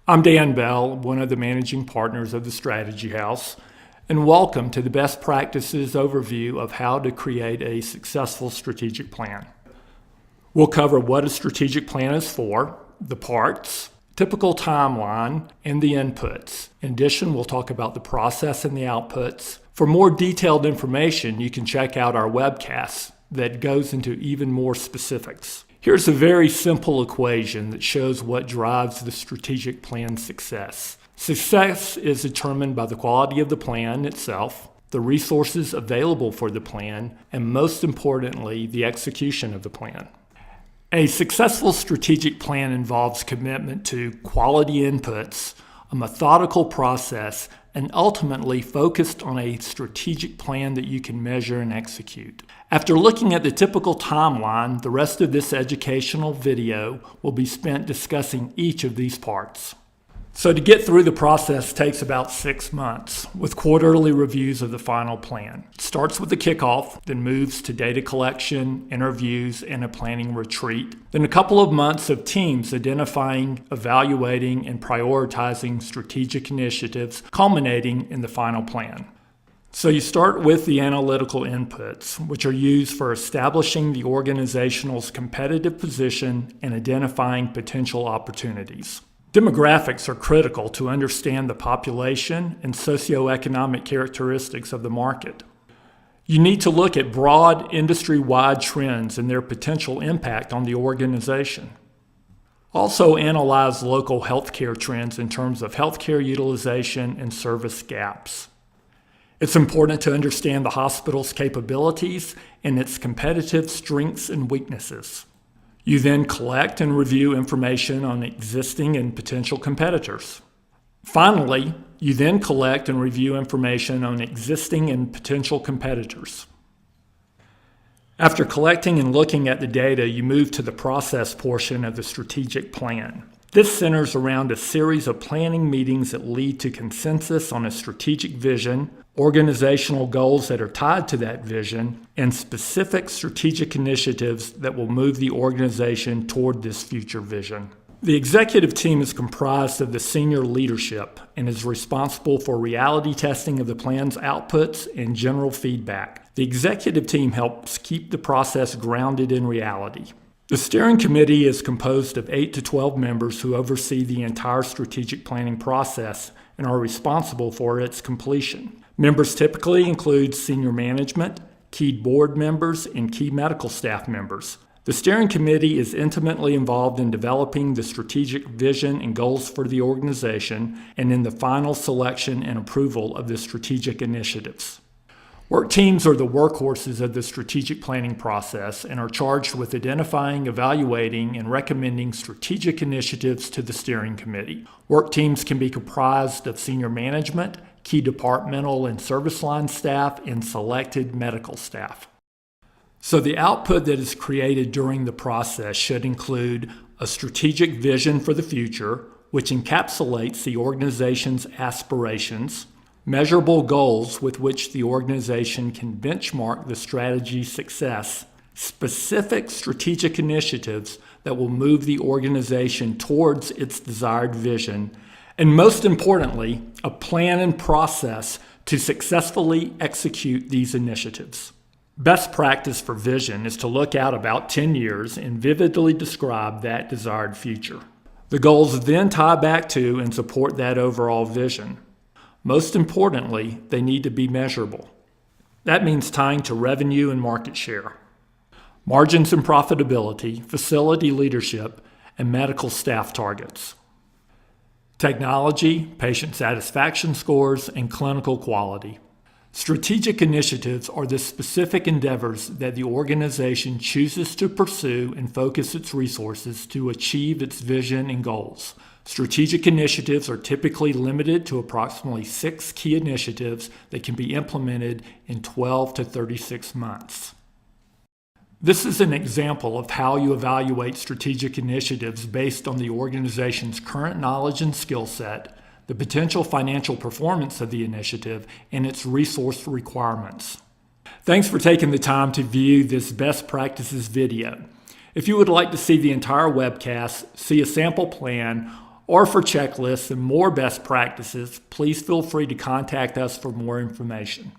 I'm Dan Bell, one of the managing partners of the Strategy House, and welcome to the Best Practices overview of how to create a successful strategic plan. We'll cover what a strategic plan is for, the parts, typical timeline, and the inputs. In addition, we'll talk about the process and the outputs. For more detailed information, you can check out our webcast that goes into even more specifics. Here's a very simple equation that shows what drives the strategic plan's success. Success is determined by the quality of the plan itself, the resources available for the plan, and most importantly, the execution of the plan. A successful strategic plan involves commitment to quality inputs, a methodical process, and ultimately focused on a strategic plan that you can measure and execute. After looking at the typical timeline, the rest of this educational video will be spent discussing each of these parts. So to get through the process takes about 6 months, with quarterly reviews of the final plan. It starts with the kickoff, then moves to data collection, interviews, and a planning retreat. Then a couple of months of teams identifying, evaluating, and prioritizing strategic initiatives, culminating in the final plan. So you start with the analytical inputs, which are used for establishing the organization's competitive position and identifying potential opportunities. Demographics are critical to understand the population and socioeconomic characteristics of the market. You need to look at broad industry-wide trends and their potential impact on the organization. Also analyze local healthcare trends in terms of healthcare utilization and service gaps. It's important to understand the hospital's capabilities and its competitive strengths and weaknesses. You then collect and review information on existing and potential competitors. Finally, you then collect and review information on existing and potential competitors. After collecting and looking at the data, you move to the process portion of the strategic plan. This centers around a series of planning meetings that lead to consensus on a strategic vision, organizational goals that are tied to that vision, and specific strategic initiatives that will move the organization toward this future vision. The executive team is comprised of the senior leadership and is responsible for reality testing of the plan's outputs and general feedback. The executive team helps keep the process grounded in reality. The steering committee is composed of 8 to 12 members who oversee the entire strategic planning process and are responsible for its completion. Members typically include senior management, key board members, and key medical staff members. The steering committee is intimately involved in developing the strategic vision and goals for the organization and in the final selection and approval of the strategic initiatives. Work teams are the workhorses of the strategic planning process and are charged with identifying, evaluating, and recommending strategic initiatives to the steering committee. Work teams can be comprised of senior management, key departmental and service line staff, and selected medical staff. So the output that is created during the process should include a strategic vision for the future, which encapsulates the organization's aspirations, measurable goals with which the organization can benchmark the strategy's success, specific strategic initiatives that will move the organization towards its desired vision, and most importantly, a plan and process to successfully execute these initiatives. Best practice for vision is to look out about 10 years and vividly describe that desired future. The goals then tie back to and support that overall vision. Most importantly, they need to be measurable. That means tying to revenue and market share, margins and profitability, facility leadership, and medical staff targets, technology, patient satisfaction scores, and clinical quality. Strategic initiatives are the specific endeavors that the organization chooses to pursue and focus its resources to achieve its vision and goals. Strategic initiatives are typically limited to approximately 6 key initiatives that can be implemented in 12 to 36 months. This is an example of how you evaluate strategic initiatives based on the organization's current knowledge and skill set, the potential financial performance of the initiative, and its resource requirements. Thanks for taking the time to view this best practices video. If you would like to see the entire webcast, see a sample plan, or for checklists and more best practices, please feel free to contact us for more information.